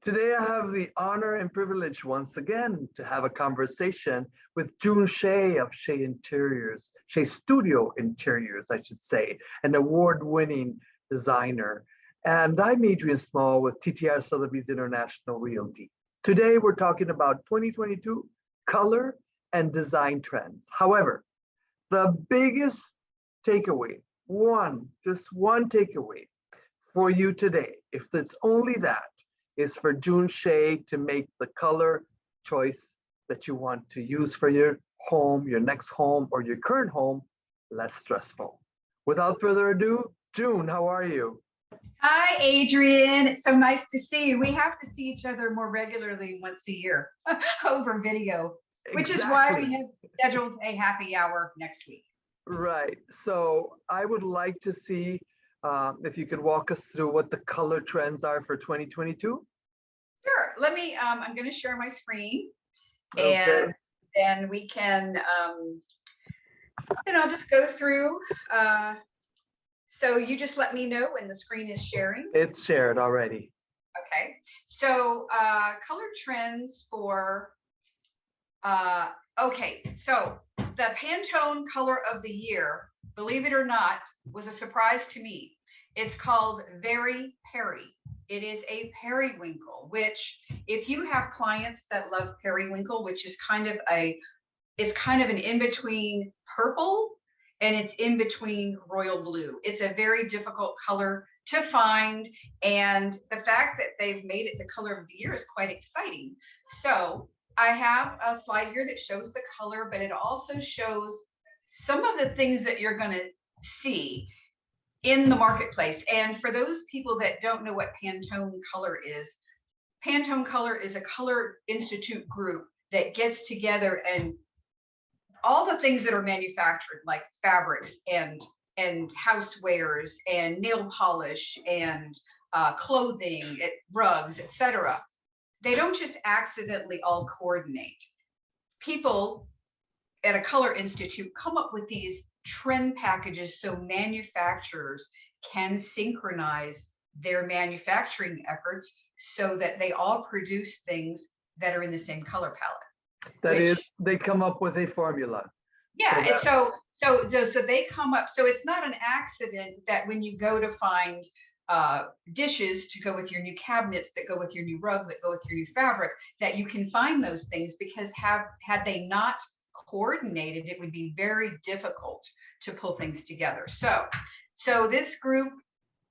Today, I have the honor and privilege once again to have a conversation with June Shea of Shea Interiors, Shea Studio Interiors, I should say, an award-winning designer. And I'm Adrian Small with TTR Sotheby's International Realty. Today, we're talking about 2022 color and design trends. However, the biggest takeaway, just one takeaway for you today, if it's only that, is for June Shea to make the color choice that you want to use for your home, your next home, or your current home less stressful. Without further ado, June, how are you? Hi, Adrian. It's so nice to see you. We have to see each other more regularly once a year over video, which is why we have scheduled a happy hour next week. Right. So I would like to see if you could walk us through what the color trends are for 2022. Sure. I'm going to share my screen Okay. and then we can, I'll just go through. So you just let me know when the screen is sharing. It's shared already. Okay. So color trends for, okay. So the Pantone color of the year, believe it or not, was a surprise to me. It's called Very Peri. It is a periwinkle, which if you have clients that love periwinkle, which is kind of an in-between purple and it's in between royal blue. It's a very difficult color to find. And the fact that they've made it the color of the year is quite exciting. So I have a slide here that shows the color, but it also shows some of the things that you're going to see in the marketplace. And for those people that don't know what Pantone Color is a Color Institute group that gets together and all the things that are manufactured, like fabrics and housewares and nail polish and clothing, rugs, etc. They don't just accidentally all coordinate. People at a Color Institute come up with these trend packages so manufacturers can synchronize their manufacturing efforts so that they all produce things that are in the same color palette. That is, they come up with a formula. Yeah, so they come up. So it's not an accident that when you go to find dishes to go with your new cabinets, that go with your new rug, that go with your new fabric, that you can find those things, because had they not coordinated, it would be very difficult to pull things together. So this group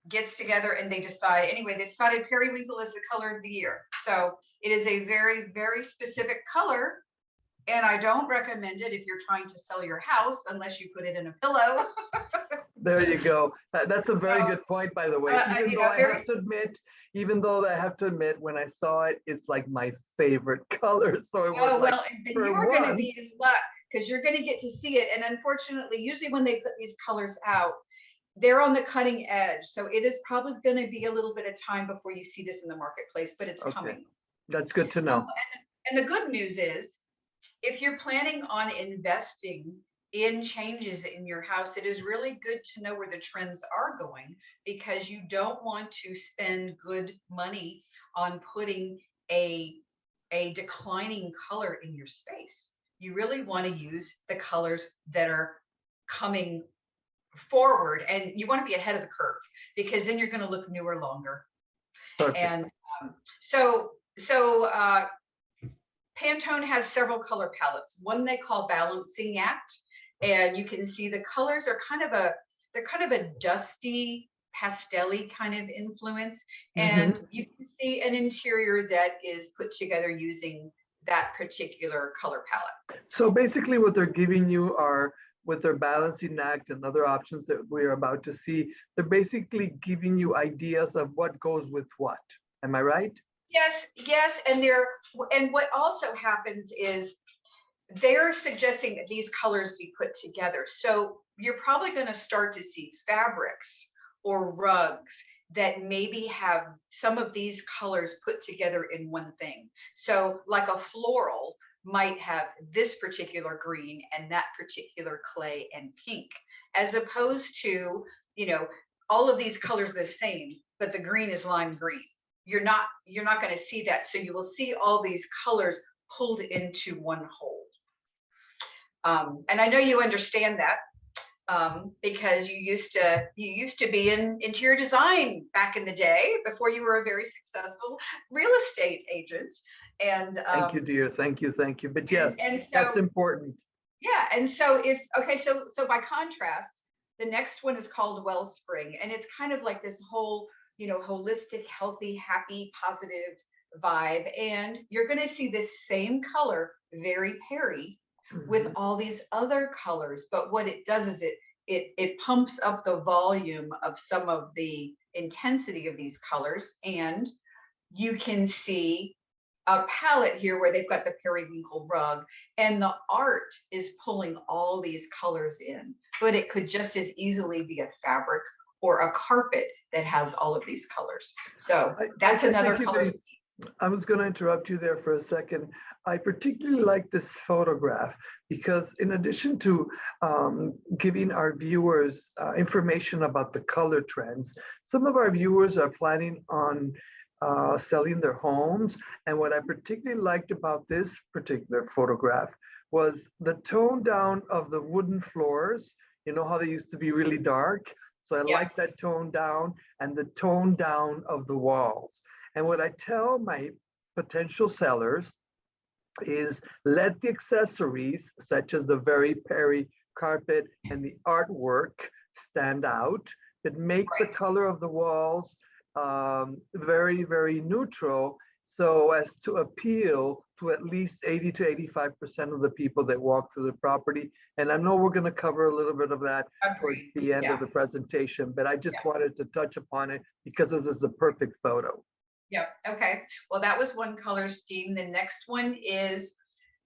gets together and they decided periwinkle is the color of the year. So it is a very, very specific color. And I don't recommend it if you're trying to sell your house unless you put it in a pillow. There you go. That's a very good point, by the way. Even though I have to admit, when I saw it, it's like my favorite color. So it was then you're going to be in luck, because you're going to get to see it. And unfortunately, usually when they put these colors out, they're on the cutting edge. So it is probably going to be a little bit of time before you see this in the marketplace, but it's coming. That's good to know. And the good news is, if you're planning on investing in changes in your house, it is really good to know where the trends are going, because you don't want to spend good money on putting a declining color in your space. You really want to use the colors that are coming forward, and you want to be ahead of the curve, because then you're going to look newer longer. Perfect. And Pantone has several color palettes. One they call Balancing Act, and you can see the colors are kind of a dusty, pastel-y kind of influence. And you can see an interior that is put together using that particular color palette. So basically what they're giving you are, with their Balancing Act and other options that we're about to see, they're basically giving you ideas of what goes with what. Am I right? Yes, and what also happens is they're suggesting that these colors be put together. So you're probably going to start to see fabrics or rugs that maybe have some of these colors put together in one thing. So like a floral might have this particular green and that particular clay and pink, as opposed to, all of these colors the same, but the green is lime green. you're not going to see that. So you will see all these colors pulled into one whole. And I know you understand that, because you used to be in interior design back in the day before you were a very successful real estate agent. And Thank you, dear. Thank you. Thank you. But yes, and so that's important. yeah, and so so by contrast, the next one is called Wellspring, and it's kind of like this whole, holistic, healthy, happy, positive vibe. And you're going to see this same color, very Perry, with all these other colors. But what it does is it pumps up the volume of some of the intensity of these colors, and you can see a palette here where they've got the periwinkle rug, and the art is pulling all these colors in, but it could just as easily be a fabric or a carpet that has all of these colors. So that's another color scheme. I was going to interrupt you there for a second. I particularly like this photograph because in addition to giving our viewers information about the color trends, some of our viewers are planning on selling their homes. And what I particularly liked about this particular photograph was the tone down of the wooden floors. You know how they used to be really dark? So I like that tone down, and the tone down of the walls. And what I tell my potential sellers is let the accessories, such as the very Perry carpet and the artwork, stand out, but make the color of the walls very, very neutral, so as to appeal to at least 80 to 85% of the people that walk through the property. And I know we're going to cover a little bit of that towards the end of the presentation, but I just wanted to touch upon it because this is the perfect photo. Yep. Okay. Well, that was one color scheme. The next one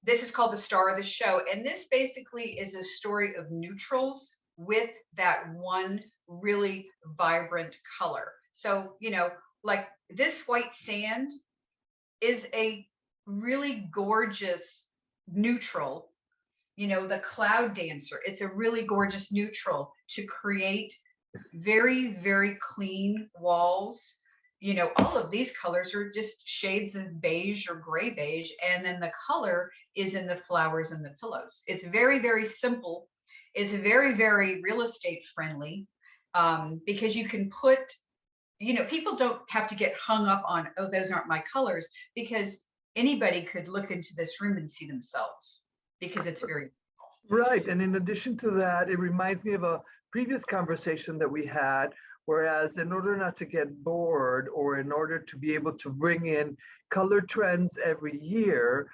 this is called the Star of the Show. And this basically is a story of neutrals with that one really vibrant color. So, like this white sand is a really gorgeous neutral. The Cloud Dancer, it's a really gorgeous neutral to create very, very clean walls. All of these colors are just shades of beige or gray beige. And then the color is in the flowers and the pillows. It's very, very simple. It's very, very real estate friendly, because you can put, people don't have to get hung up on, oh, those aren't my colors, because anybody could look into this room and see themselves, because it's very right. And in addition to that, it reminds me of a previous conversation that we had. Whereas in order not to get bored, or in order to be able to bring in color trends every year,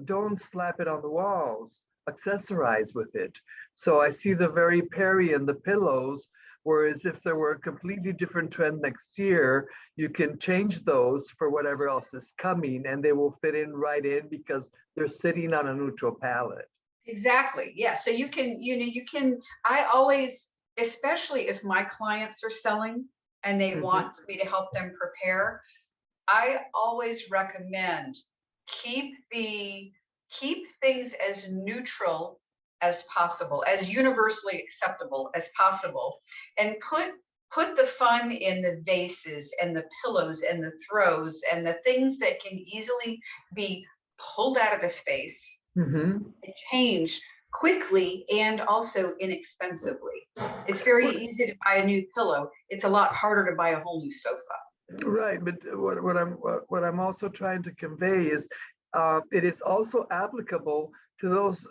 don't slap it on the walls, accessorize with it. So I see the very Perry in the pillows, whereas if there were a completely different trend next year, you can change those for whatever else is coming, and they will fit in right in because they're sitting on a neutral palette. Exactly. Yeah. So you can, I always, especially if my clients are selling and they want me to help them prepare, I always recommend keep things as neutral as possible, as universally acceptable as possible, and put the fun in the vases and the pillows and the throws and the things that can easily be pulled out of the space and change quickly and also inexpensively. It's very easy to buy a new pillow. It's a lot harder to buy a whole new sofa. Right, but what I'm also trying to convey is it is also applicable to those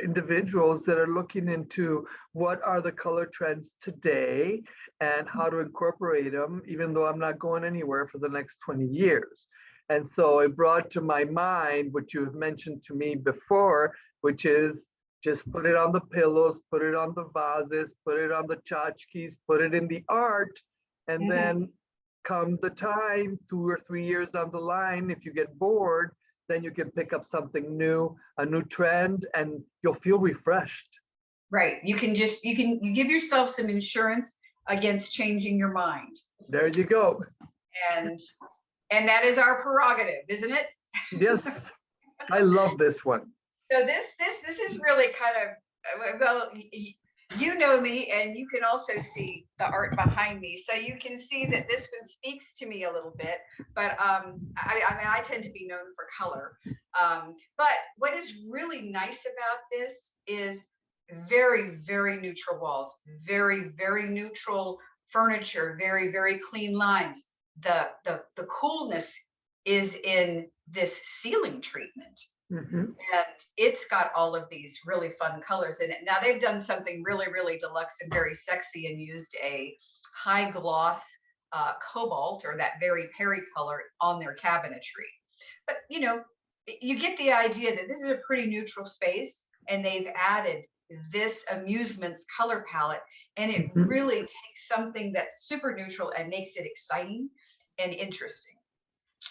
individuals that are looking into what are the color trends today and how to incorporate them, even though I'm not going anywhere for the next 20 years. And so it brought to my mind what you have mentioned to me before, which is just put it on the pillows, put it on the vases, put it on the tchotchkes, put it in the art, and then come the time 2 or 3 years down the line, if you get bored, then you can pick up something new, a new trend, and you'll feel refreshed. Right. You give yourself some insurance against changing your mind. There you go. And that is our prerogative, isn't it? Yes. I love this one. So this is really kind of, well, you know me, and you can also see the art behind me. So you can see that this one speaks to me a little bit, but I mean, I tend to be known for color. But what is really nice about this is very, very neutral walls, very, very neutral furniture, very, very clean lines. The coolness is in this ceiling treatment. Mhm. And it's got all of these really fun colors in it. Now they've done something really, really deluxe and very sexy and used a high gloss cobalt, or that very Perry color, on their cabinetry. But you know, you get the idea that this is a pretty neutral space, and they've added this amusements color palette, and it Mhm. really takes something that's super neutral and makes it exciting and interesting.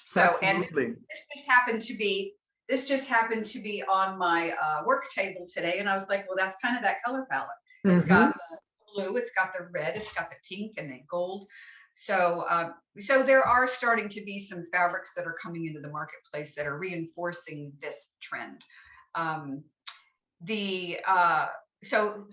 So, and Absolutely. this just happened to be on my work table today, and I was like, well, that's kind of that color palette. It's Mhm. got the blue, it's got the red, it's got the pink and the gold. So, so there are starting to be some fabrics that are coming into the marketplace that are reinforcing this trend. Um, the so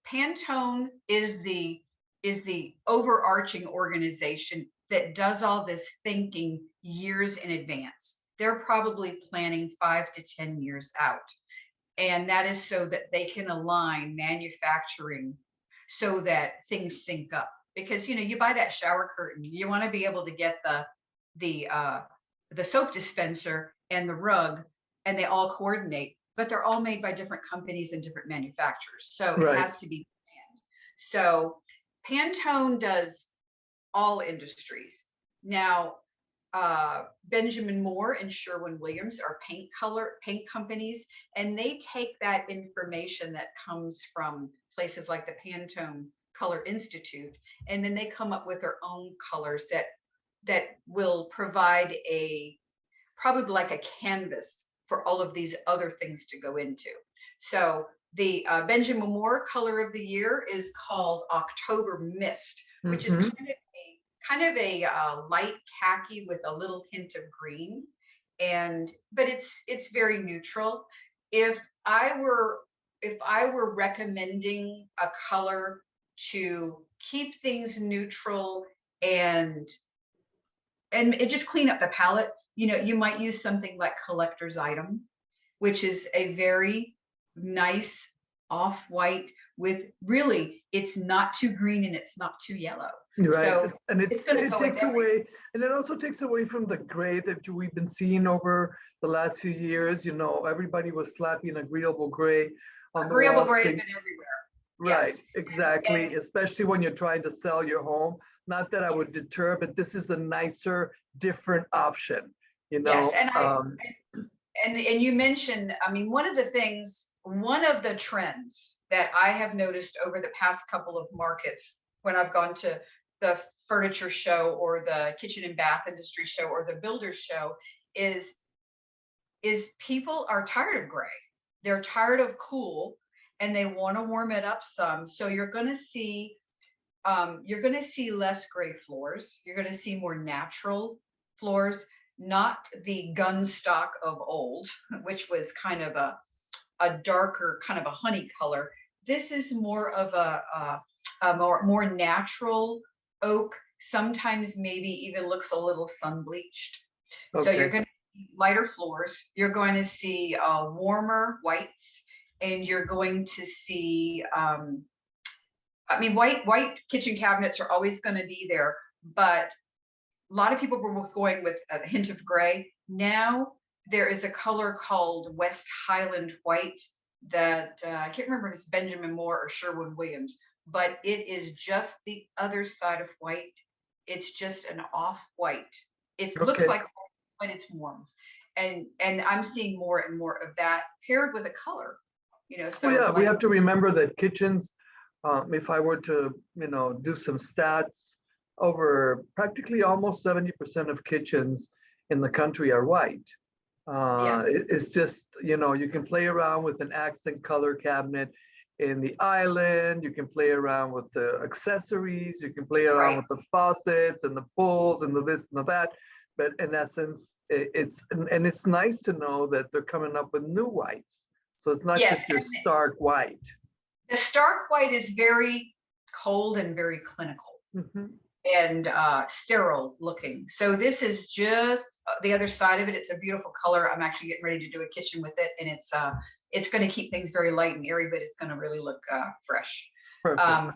Pantone is the overarching organization that does all this thinking years in advance. They're probably planning 5 to 10 years out. And that is so that they can align manufacturing so that things sync up. Because you know, you buy that shower curtain, you want to be able to get the uh the soap dispenser and the rug, and they all coordinate, but they're all made by different companies and different manufacturers. So it Right. has to be planned. So Pantone does all industries. Now, Benjamin Moore and Sherwin-Williams are paint companies, and they take that information that comes from places like the Pantone Color Institute, and then they come up with their own colors that will provide a probably like a canvas for all of these other things to go into. So the Benjamin Moore color of the year is called October Mist, which is Mhm. kind of a light khaki with a little hint of green, and but it's very neutral. If I were if I were recommending a color to keep things neutral and it just clean up the palette, you know, you might use something like Collector's Item, which is a very nice off-white with really, it's not too green and it's not too yellow. Right. So it's going to It go with takes everything. away, and it also takes away from the gray that we've been seeing over the last few years. You know, everybody was slapping agreeable gray on the Agreeable walls. gray has been everywhere. Right, Yes. exactly. And Especially when you're trying to sell your home. Not that I would deter, but this is a nicer, different option, you yes, know. and you mentioned, I mean, one of the trends that I have noticed over the past couple of markets when I've gone to the furniture show or the kitchen and bath industry show or the builders show is people are tired of gray. They're tired of cool, and they want to warm it up some. So you're going to see less gray floors. You're going to see more natural floors, not the gun stock of old, which was kind of a darker, kind of a honey color. This is more of a more natural oak. Sometimes maybe even looks a little sun bleached. So you're Okay. going to see lighter floors. You're going to see warmer whites, and you're going to see I mean, white kitchen cabinets are always going to be there, but a lot of people were going with a hint of gray. Now there is a color called West Highland White that I can't remember if it's Benjamin Moore or Sherwin-Williams, but it is just the other side of white. It's just an off white. It looks Okay. like white when it's warm, and I'm seeing more and more of that paired with a color. You know, Well, so yeah, we like have to remember that kitchens, if I were to, you know, do some stats, over practically almost 70% of kitchens in the country are white. yeah, It's just, you know, you can play around with an accent color cabinet in the island. You can play around with the accessories. You can play around right. with the faucets and the pulls and the this and the that. But in essence, and it's nice to know that they're coming up with new whites. So it's not Yes, just your stark white. The stark white is very cold and very clinical Mhm. and sterile looking. So this is just the other side of it. It's a beautiful color. I'm actually getting ready to do a kitchen with it, and it's going to keep things very light and airy, but it's going to really look fresh. Perfect. Um,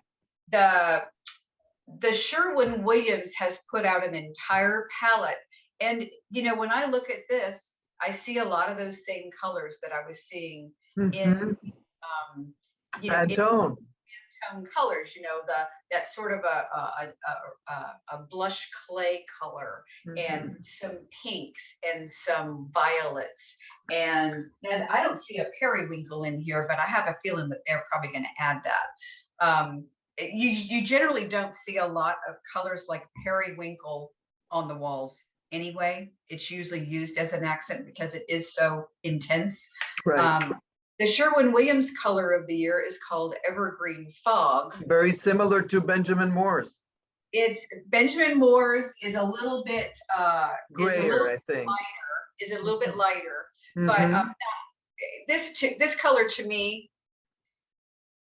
the Sherwin-Williams has put out an entire palette, and you know, when I look at this, I see a lot of those same colors that I was seeing in Mhm. um, you know, in Pantone. tone colors, you know, that sort of a blush clay color and Mhm. some pinks and some violets. And I don't see a periwinkle in here, but I have a feeling that they're probably going to add that. You generally don't see a lot of colors like periwinkle on the walls anyway. It's usually used as an accent because it is so intense. Right. Um, the Sherwin-Williams color of the year is called Evergreen Fog. Very similar to Benjamin Moore's. It's Benjamin Moore's is a little bit Grayer, I think. lighter, but Mm-hmm. this color to me,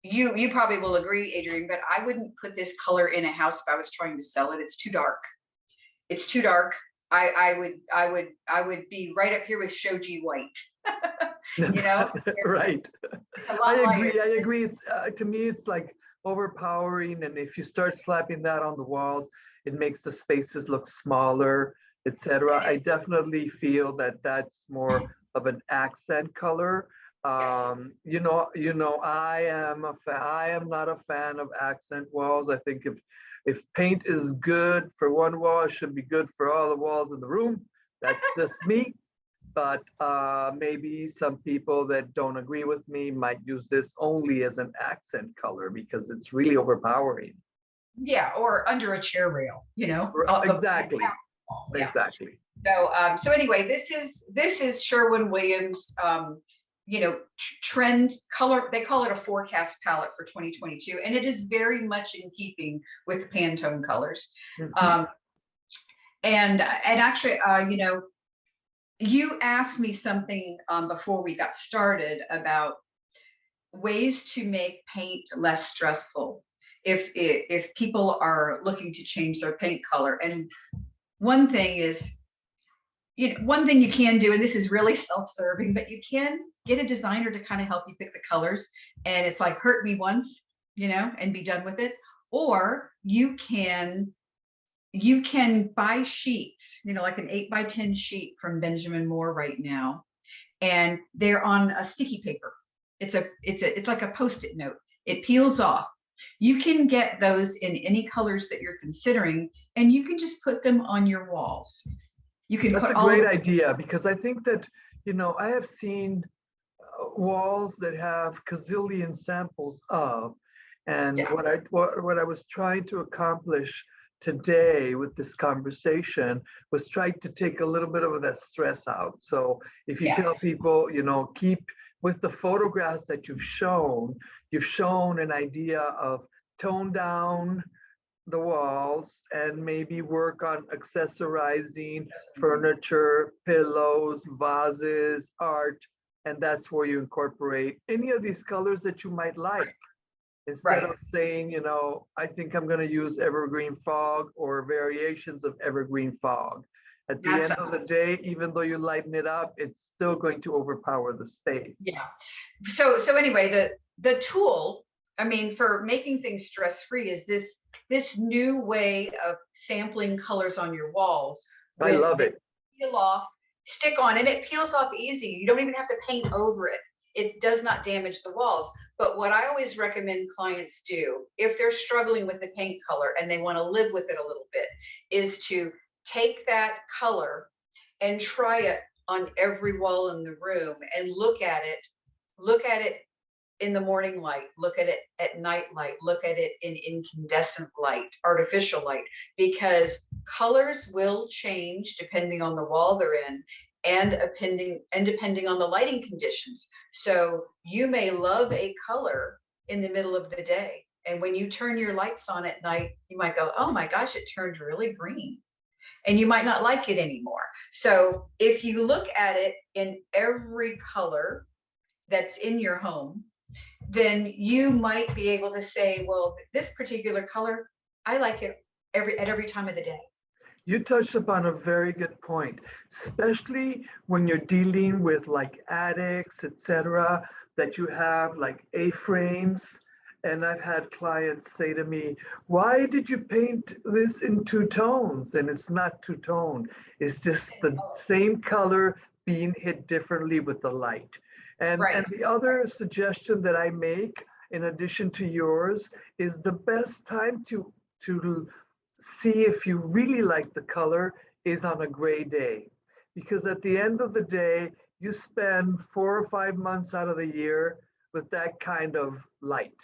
you probably will agree, Adrian, but I wouldn't put this color in a house if I was trying to sell it. It's too dark. It's too dark. I would be right up here with shoji white. You know, Right. it's a I lot lighter. agree. I agree. It's to me, it's like overpowering, and if you start slapping that on the walls, it makes the spaces look smaller, etc. I definitely feel that that's more of an accent color. Yes. I am not a fan of accent walls. I think if paint is good for one wall, it should be good for all the walls in the room. That's just me. But maybe some people that don't agree with me might use this only as an accent color because it's really overpowering. Yeah, or under a chair rail, you know. Exactly. Yeah. Exactly. So anyway, this is Sherwin-Williams, you know, trend color. They call it a forecast palette for 2022, and it is very much in keeping with Pantone colors. Mhm. Um, and actually, you know, you asked me something before we got started about ways to make paint less stressful if people are looking to change their paint color. And one thing is, you know, one thing you can do, and this is really self-serving, but you can get a designer to kind of help you pick the colors. And it's like, hurt me once, you know, and be done with it. Or you can buy sheets, you know, like an 8x10 sheet from Benjamin Moore right now, and they're on a sticky paper. It's like a post-it note. It peels off. You can get those in any colors that you're considering, and you can just put them on your walls. You can That's put a all great of idea because I think that, I have seen walls that have gazillion samples of, and yeah, what I was trying to accomplish today with this conversation was try to take a little bit of that stress out. So if you yeah, tell people, keep with the photographs that you've shown an idea of tone down the walls and maybe work on accessorizing furniture, pillows, vases, art, and that's where you incorporate any of these colors that you might like. Instead right. of saying, I think I'm going to use evergreen fog or variations of evergreen fog. At the That's end of the day, even though you lighten it up, it's still going to overpower the space. yeah. So anyway, the tool, I mean, for making things stress-free is this new way of sampling colors on your walls I with love the it. peel off, stick on, and it peels off easy. You don't even have to paint over it. It does not damage the walls. But what I always recommend clients do, if they're struggling with the paint color and they want to live with it a little bit, is to take that color and try it on every wall in the room and look at it in the morning light, look at it at night light, look at it in incandescent light, artificial light, because colors will change depending on the wall they're in and depending on the lighting conditions. So you may love a color in the middle of the day, and when you turn your lights on at night, you might go, oh my gosh, it turned really green, and you might not like it anymore. So if you look at it in every color that's in your home, then you might be able to say, well, this particular color, I like it at every time of the day. You touched upon a very good point, especially when you're dealing with like attics, etc., that you have like A-frames. And I've had clients say to me, why did you paint this in two tones? And it's not two tone. It's just the same color being hit differently with the light. And Right. the other suggestion that I make, in addition to yours, is the best time to see if you really like the color is on a gray day. Because at the end of the day, you spend 4 or 5 months out of the year with that kind of light.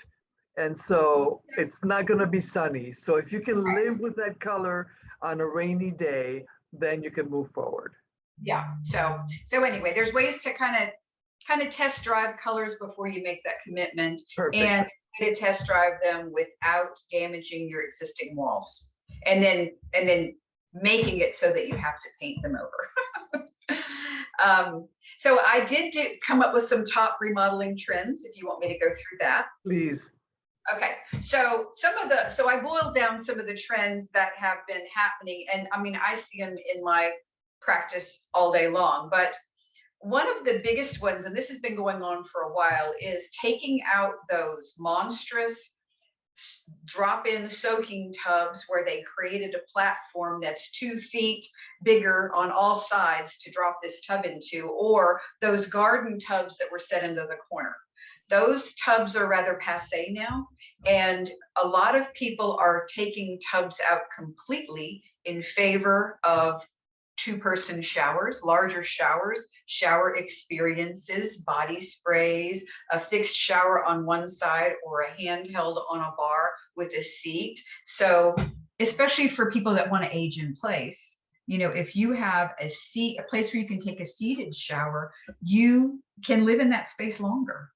And so it's not going to be sunny. So if you can live with that color on a rainy day, then you can move forward. Yeah. So anyway, there's ways to kind of test drive colors before you make that commitment, Perfect. and to test drive them without damaging your existing walls, and then making it so that you have to paint them over. So I did come up with some top remodeling trends, if you want me to go through that. Please. Okay, so I boiled down some of the trends that have been happening, and I mean, I see them in my practice all day long, but one of the biggest ones, and this has been going on for a while, is taking out those monstrous drop-in soaking tubs where they created a platform that's 2 feet bigger on all sides to drop this tub into, or those garden tubs that were set into the corner. Those tubs are rather passe now, and a lot of people are taking tubs out completely in favor of two-person showers, larger showers, shower experiences, body sprays, a fixed shower on one side or a handheld on a bar with a seat. So especially for people that want to age in place, you know, if you have a seat, a place where you can take a seated shower, you can live in that space longer.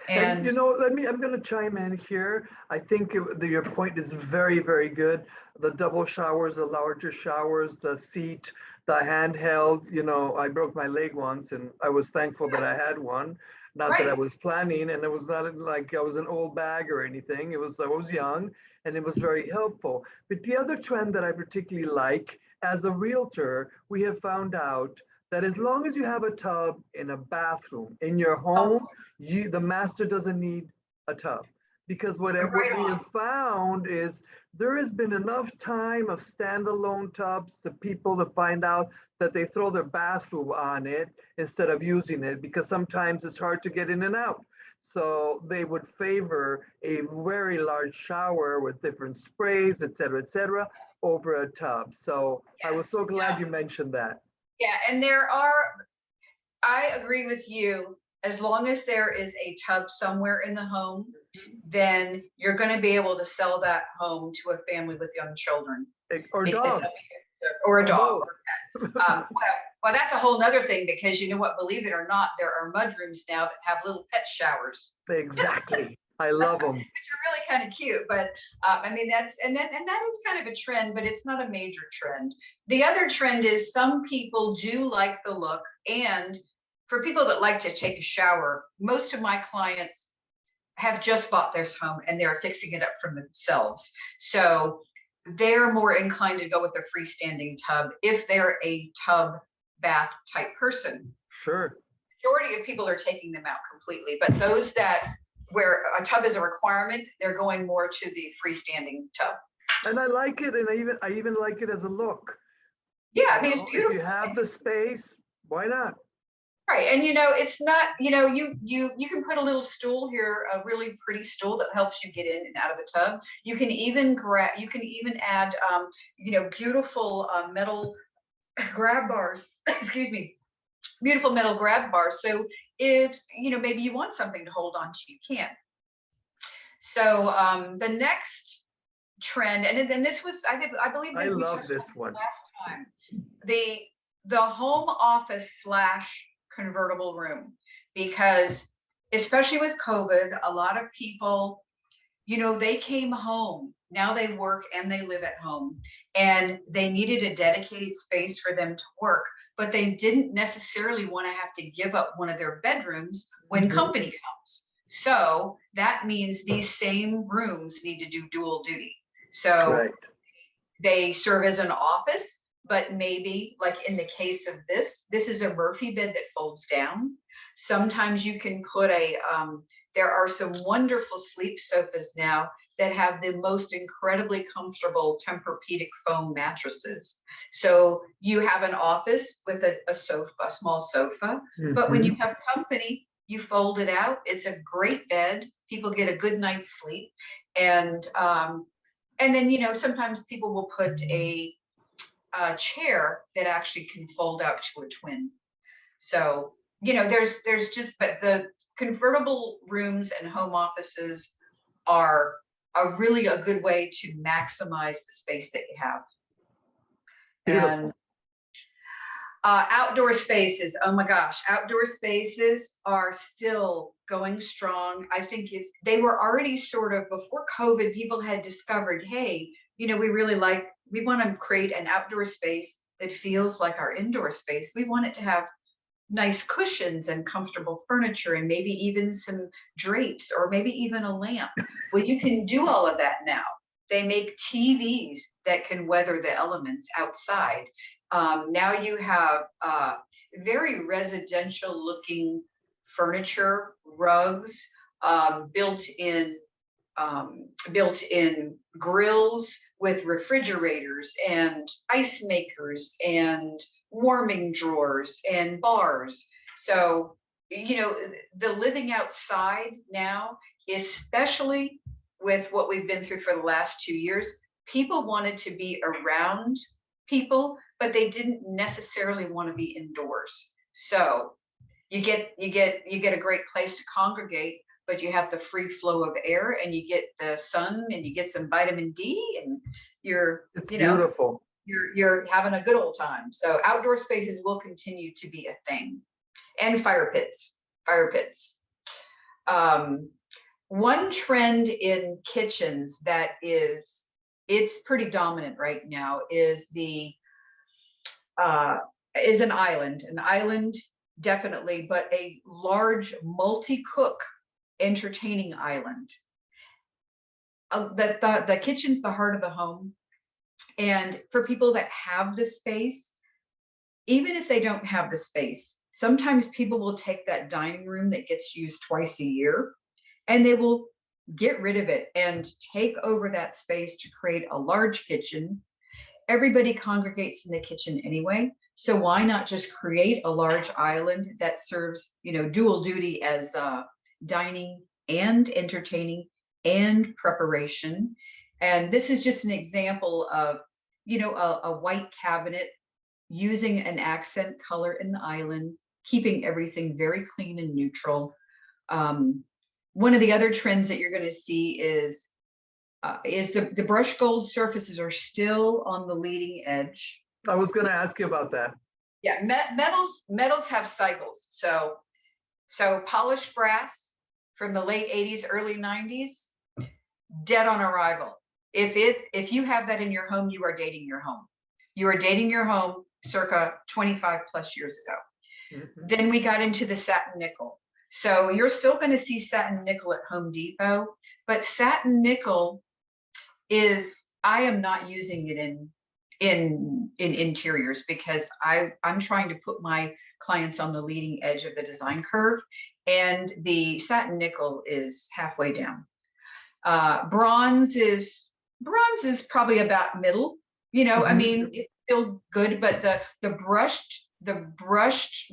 And you know, I'm going to chime in here. I think your point is very, very good. The double showers, the larger showers, the seat, the handheld, you know, I broke my leg once and I was thankful that I had one. Not that I was planning, and it was not like I was an old bag or anything. I was young and it was very helpful. But the other trend that I particularly like, as a realtor, we have found out that as long as you have a tub in a bathroom in your home, the master doesn't need a tub. Because what we have found is there has been enough time of standalone tubs to people to find out that they throw their bathroom on it instead of using it, because sometimes it's hard to get in and out. So they would favor a very large shower with different sprays, et cetera, over a tub. So I was so glad you mentioned that. Yeah, and I agree with you. As long as there is a tub somewhere in the home, then you're going to be able to sell that home to a family with young children. Or dogs. Or a dog. Well, that's a whole nother thing, because you know what, believe it or not, there are mudrooms now that have little pet showers. Exactly. I love them. Which are really kind of cute, but I mean, that is kind of a trend, but it's not a major trend. The other trend is some people do like the look, and for people that like to take a shower, most of my clients have just bought this home and they're fixing it up for themselves. So they're more inclined to go with a freestanding tub if they're a tub bath type person. Sure. Majority of people are taking them out completely, but those that where a tub is a requirement, they're going more to the freestanding tub. And I like it, and I even like it as a look. Yeah, I mean, it's beautiful. If you have the space, why not? Right, and you know, it's not, you know, you can put a little stool here, a really pretty stool that helps you get in and out of the tub. You can even add, you know, beautiful metal grab bars. Excuse me, beautiful metal grab bars. So if you know, maybe you want something to hold on to, you can. So the next trend, and then this was, I believe that we love this one last time. The home office / convertible room, because especially with COVID, a lot of people, you know, they came home. Now they work and they live at home, and they needed a dedicated space for them to work, but they didn't necessarily want to have to give up one of their bedrooms when company comes. So that means these same rooms need to do dual duty. So Right. they serve as an office, but maybe like in the case of this is a Murphy bed that folds down. Sometimes you can put there are some wonderful sleep sofas now that have the most incredibly comfortable Tempur-Pedic foam mattresses. So you have an office with a sofa, a small sofa, but when you Hmm. have company, you fold it out. It's a great bed. People get a good night's sleep. And then, sometimes people will put a chair that actually can fold out to a twin. So, there's just, but the convertible rooms and home offices are a good way to maximize the space that you have. And Beautiful. outdoor spaces, oh my gosh, outdoor spaces are still going strong. I think if they were already sort of before COVID, people had discovered, hey, we want to create an outdoor space that feels like our indoor space. We want it to have nice cushions and comfortable furniture and maybe even some drapes or maybe even a lamp. Well, you can do all of that now. They make TVs that can weather the elements outside. Now you have very residential looking furniture, rugs, built-in built-in grills with refrigerators and ice makers and warming drawers and bars. So, the living outside now, especially with what we've been through for the last 2 years, people wanted to be around people, but they didn't necessarily want to be indoors. So you get a great place to congregate, but you have the free flow of air and you get the sun and you get some vitamin D and you're, It's you know, beautiful. you're having a good old time. So outdoor spaces will continue to be a thing. And fire pits. Fire pits. Um, One trend in kitchens that it's pretty dominant right now uh, is an island. An island, definitely, but a large multi-cook entertaining island. The kitchen's the heart of the home, and for people that have the space, even if they don't have the space, sometimes people will take that dining room that gets used twice a year and they will get rid of it and take over that space to create a large kitchen. Everybody congregates in the kitchen anyway. So why not just create a large island that serves, dual duty as dining and entertaining and preparation. And this is just an example of, a white cabinet using an accent color in the island, keeping everything very clean and neutral. Um, One of the other trends that you're going to see is the brush gold surfaces are still on the leading edge. I was going to ask you about that. Yeah, metals have cycles. So polished brass from the late 80s, early 90s, dead on arrival. If you have that in your home, you are dating your home. You are dating your home circa 25 plus years ago. Mhm. Then we got into the satin nickel. So you're still going to see satin nickel at Home Depot, but satin nickel I am not using it in interiors because I'm trying to put my clients on the leading edge of the design curve, and the satin nickel is halfway down. Bronze is probably about middle. I Mhm. mean, it's still good, but the brushed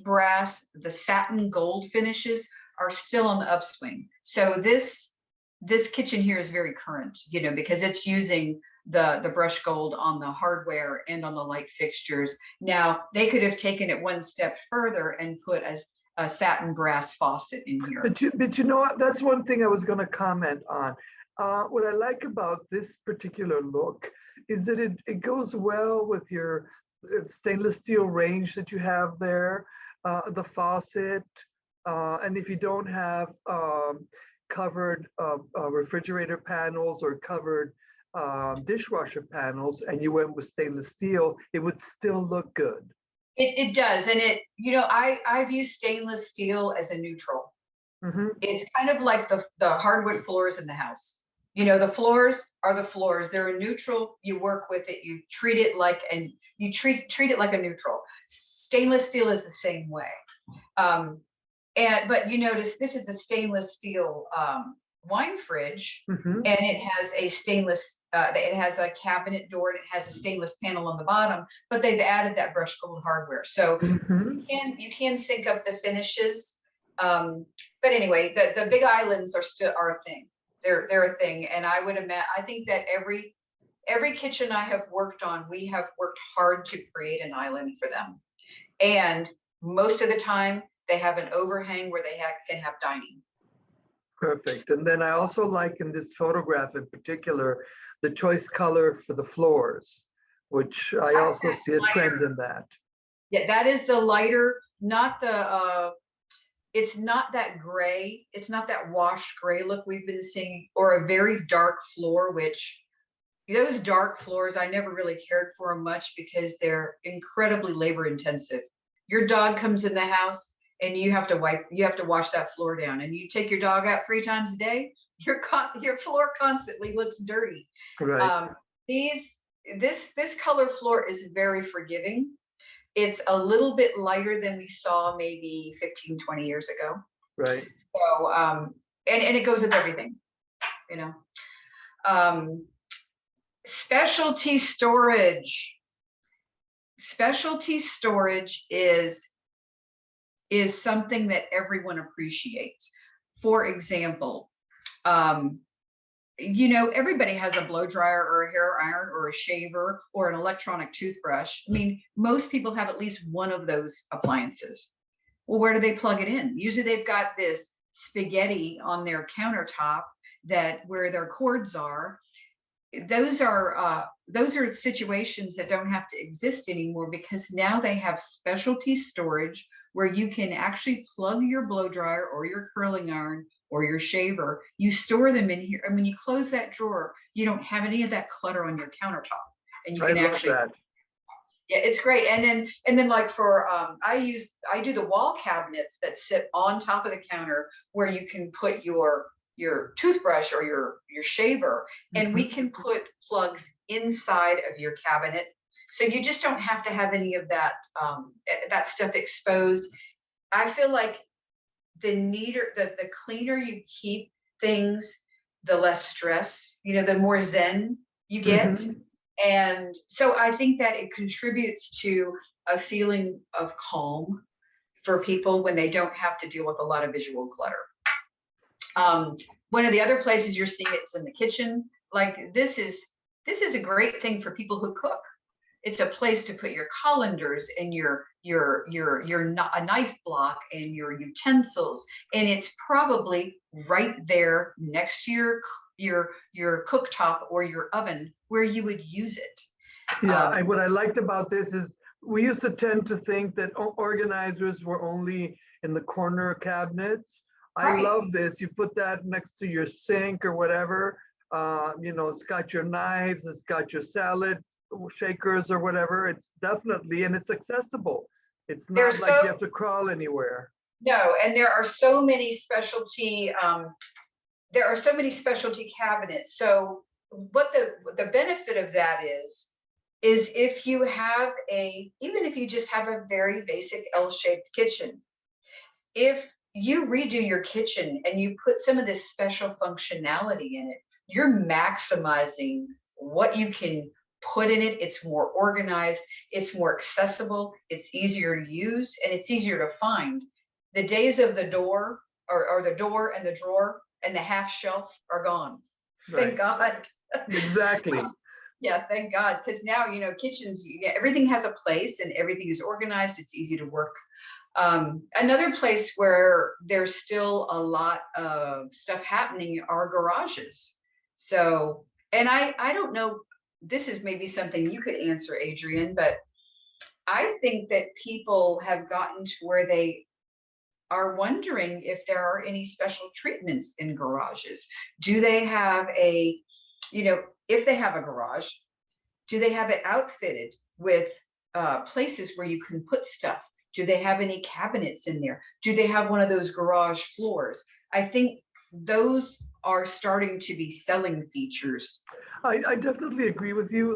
brass, the satin gold finishes are still on the upswing. So this kitchen here is very current, because it's using the brush gold on the hardware and on the light fixtures. Now they could have taken it one step further and put a satin brass faucet in here. But you know what? That's one thing I was going to comment on. What I like about this particular look is that it goes well with your stainless steel range that you have there, the faucet, and if you don't have covered refrigerator panels or covered dishwasher panels, and you went with stainless steel, it would still look good. It does, and I've used stainless steel as a neutral. Mm-hmm. It's kind of like the hardwood floors in the house. You know, the floors are the floors. They're a neutral. You work with it. You treat it like, and you treat it like a neutral. Stainless steel is the same way. Um, but you notice this is a stainless steel wine fridge, Mm-hmm. and it has a stainless. It has a cabinet door, and it has a stainless panel on the bottom. But they've added that brushed gold hardware, so Mm-hmm. you can sync up the finishes. But anyway, the big islands are a thing. They're a thing, and I would imagine. I think that every kitchen I have worked on, we have worked hard to create an island for them, and most of the time they have an overhang where they can have dining. Perfect. And then I also like in this photograph in particular, the choice color for the floors, which I That's also that see a trend lighter. in that. Yeah, that is the lighter, not the it's not that gray, it's not that washed gray look we've been seeing, or a very dark floor, which those dark floors, I never really cared for them much because they're incredibly labor intensive. Your dog comes in the house and you have to wash that floor down, and you take your dog out 3 times a day, your floor constantly looks dirty. Right, Um, these this color floor is very forgiving. It's a little bit lighter than we saw maybe 15, 20 years ago. right. So and it goes with everything, you know. Um, specialty storage. Specialty storage is something that everyone appreciates. For example, um, you know, everybody has a blow dryer or a hair iron or a shaver or an electronic toothbrush. I mean, most people have at least one of those appliances. Well, where do they plug it in? Usually they've got this spaghetti on their countertop that where their cords are. Those are situations that don't have to exist anymore because now they have specialty storage where you can actually plug your blow dryer or your curling iron or your shaver. You store them in here, and when you close that drawer, you don't have any of that clutter on your countertop, and you I can love actually, that. yeah, it's great. And then like for I do the wall cabinets that sit on top of the counter where you can put your toothbrush or your shaver, and we Mhm. can put plugs inside of your cabinet, so you just don't have to have any of that stuff exposed. I feel like the cleaner you keep things, the less stress, the more zen you get. Mhm. And so I think that it contributes to a feeling of calm for people when they don't have to deal with a lot of visual clutter. Um, One of the other places you're seeing it's in the kitchen. Like this is a great thing for people who cook. It's a place to put your colanders and a knife block and your utensils, and it's probably right there next to your cooktop or your oven where you would use it. Yeah, Um, what I liked about this is we used to tend to think that organizers were only in the corner cabinets. I right. love this. You put that next to your sink or whatever. It's got your knives, it's got your salad shakers or whatever. It's definitely, and it's accessible. It's not There's like you so have to crawl anywhere. No, and there are so many specialty cabinets. So what the benefit of that is if you have even if you just have a very basic L-shaped kitchen, if you redo your kitchen and you put some of this special functionality in it, you're maximizing what you can put in it. It's more organized, it's more accessible, it's easier to use, and it's easier to find. The days of the door or the door and the drawer and the half shelf are gone. Thank Right. God. Exactly. Yeah, thank God. Because now, kitchens, everything has a place and everything is organized. It's easy to work. Another place where there's still a lot of stuff happening are garages. So, and I don't know, this is maybe something you could answer, Adrian, but I think that people have gotten to where they are wondering if there are any special treatments in garages. Do they have if they have a garage, do they have it outfitted with places where you can put stuff? Do they have any cabinets in there? Do they have one of those garage floors? I think those are starting to be selling features. I definitely agree with you.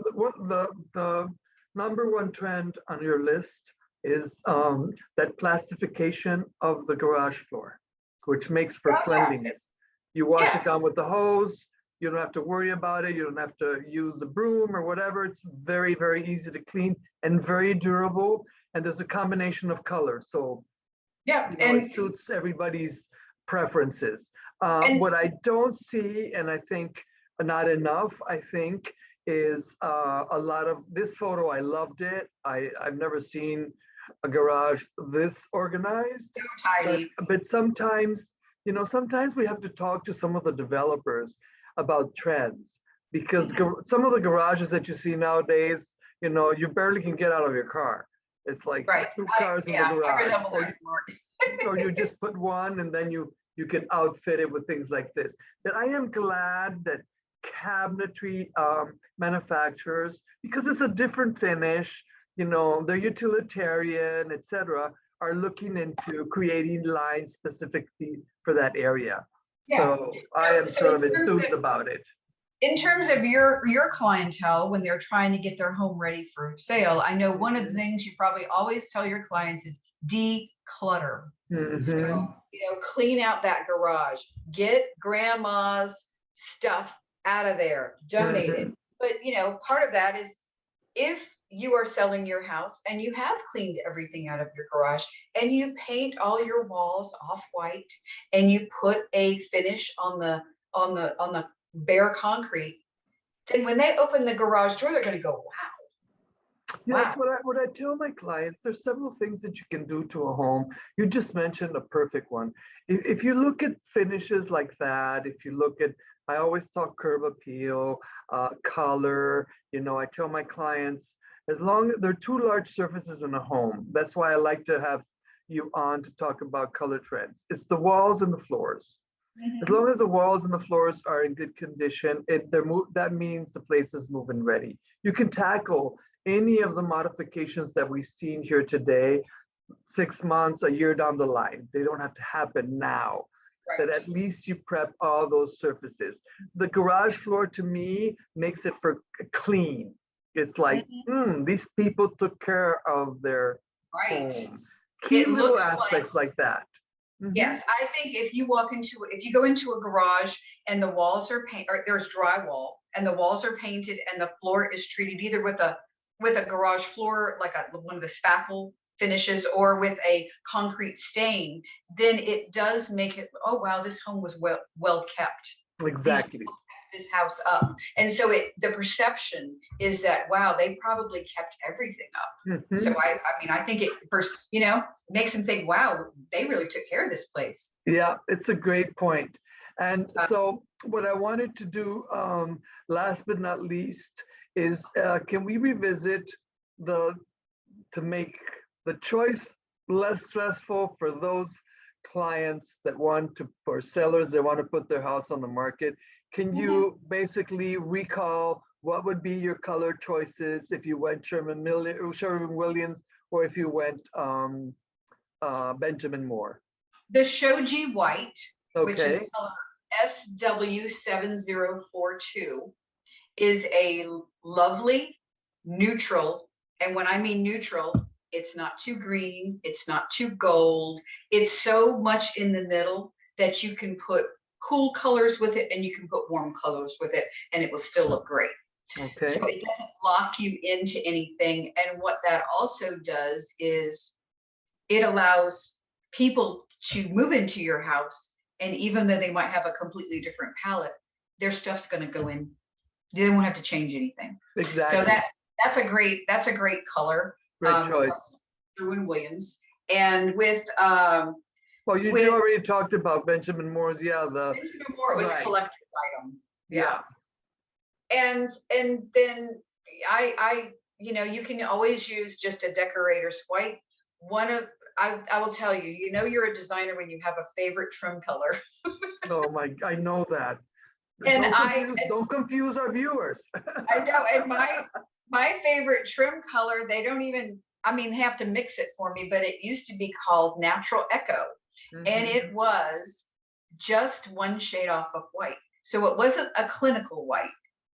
The number one trend on your list is that plastification of the garage floor, which makes for Oh, yeah. cleanliness. You wash Yeah. it down with the hose. You don't have to worry about it. You don't have to use the broom or whatever. It's very, very easy to clean and very durable. And there's a combination of colors. So, Yeah. you know, it suits everybody's preferences. And What I don't see, and I think not enough, I think, is a lot of this photo. I loved it. I've never seen a garage this organized, so tidy. but sometimes, you know, sometimes we have to talk to some of the developers about trends because some of the garages that you see nowadays, you know, you barely can get out of your car. It's like Right. two cars in the I garage, resemble or that more. or you just put one and then you can outfit it with things like this. But I am glad that cabinetry manufacturers, because it's a different finish, you know, they're utilitarian, etc., are looking into creating lines specifically for that area. Yeah. So I am So sort of enthused about it. in terms of your clientele, when they're trying to get their home ready for sale, I know one of the things you probably always tell your clients is declutter. So, you know, clean out that garage, get grandma's stuff out of there, donate it. But, you know, part of that is if you are selling your house and you have cleaned everything out of your garage and you paint all your walls off white and you put a finish on the bare concrete, then when they open the garage door, they're going to go, wow. Yes, what I tell my clients, there's several things that you can do to a home. You just mentioned a perfect one. If you look at finishes like that, if you look at, I always talk curb appeal, color, you know, I tell my clients, as long as there are two large surfaces in a home, that's why I like to have you on to talk about color trends. It's the walls and the floors. As long as the walls and the floors are in good condition, that means the place is move-in ready. You can tackle any of the modifications that we've seen here today, 6 months, a year down the line. They don't have to happen now. But at least you prep all those surfaces. The garage floor to me makes it for clean. It's like, these people took care of their home. Key little aspects like that. Yes, I think if you go into a garage and the walls are painted, or there's drywall and the walls are painted and the floor is treated either with a garage floor, like one of the spackle finishes, or with a concrete stain, then it does make it, oh wow, this home was well kept. Exactly. This house up. And so the perception is that, wow, they probably kept everything up. So I mean, I think it first, you know, makes them think, wow, they really took care of this place. Yeah, it's a great point. And so what I wanted to do, last but not least, is can we revisit to make the choice less stressful for those clients that for sellers that want to put their house on the market? Can you basically recall what would be your color choices if you went Sherwin-Williams or if you went Benjamin Moore? The Shoji White, which is Okay. color SW7042, is a lovely neutral. And when I mean neutral, it's not too green, it's not too gold. It's so much in the middle that you can put cool colors with it and you can put warm colors with it and it will still look great. Okay. So it doesn't lock you into anything. And what that also does is it allows people to move into your house, and even though they might have a completely different palette, their stuff's going to go in. They won't have to change anything. Exactly. So that's a great color. Great choice. Sherwin-Williams. And with well, you already talked about Benjamin Moore's, Benjamin Moore was a collector's item. Yeah. And then I you know, you can always use just a decorator's white. I will tell you, you know, you're a designer when you have a favorite trim color. Oh I know that. And don't confuse our viewers. I know. And my favorite trim color, they don't even I mean, have to mix it for me, but it used to be called Natural Echo. And Mhm. it was just one shade off of white. So it wasn't a clinical white.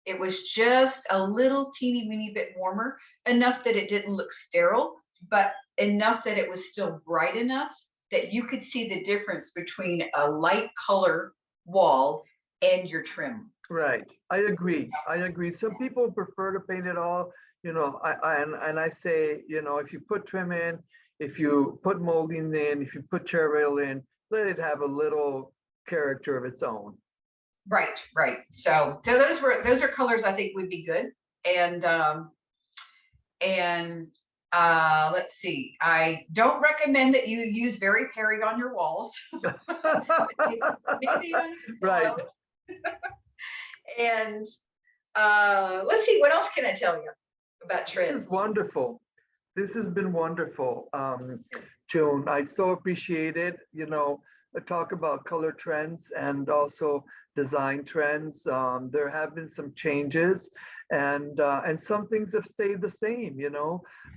It was just a little teeny weeny bit warmer, enough that it didn't look sterile, but enough that it was still bright enough that you could see the difference between a light color wall and your trim. Right. I agree. I agree. Some people prefer to paint it all, and I say, if you put trim in, if you put molding in, if you put chair rail in, let it have a little character of its own. Right, right. So those are colors I think would be good. And let's see. I don't recommend that you use Very Perry on your walls. Maybe on your Right. pillows. And let's see, what else can I tell you about This is trends? wonderful. This has been wonderful, June. I so appreciate it. Talk about color trends and also design trends. There have been some changes, and some things have stayed the same.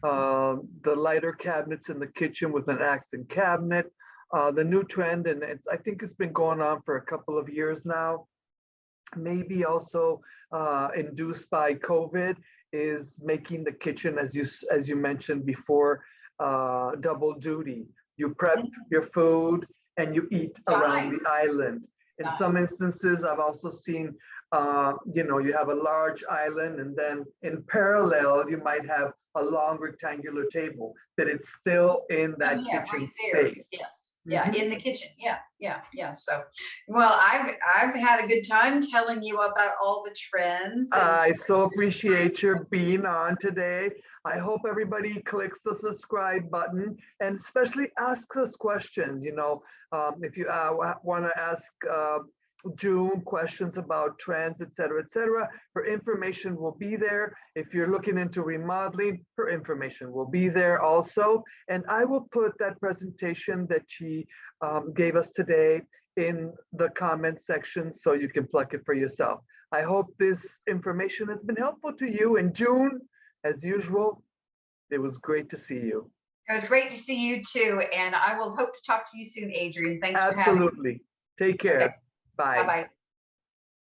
The lighter cabinets in the kitchen with an accent cabinet. The new trend, and I think it's been going on for a couple of years now, maybe also induced by COVID, is making the kitchen, as you mentioned before, double duty. You prep your food and you eat around Dine, the island. In dine. some instances, I've also seen, you have a large island, and then in parallel, you might have a long rectangular table, that it's still in Oh that yeah, kitchen right there. space. Yes. Yeah, Mhm. in the kitchen. Yeah, yeah, yeah. So, well, I've had a good time telling you about all the trends and I so appreciate your being on today. I hope everybody clicks the subscribe button and especially asks us questions. If you want to ask June questions about trends, et cetera, her information will be there. If you're looking into remodeling, her information will be there also. And I will put that presentation that she gave us today in the comment section so you can pluck it for yourself. I hope this information has been helpful to you. And June, as usual, it was great to see you. it was great to see you too. And I will hope to talk to you soon, Adrian. Thanks for having me. Absolutely. Take Okay, care. Bye. bye-bye.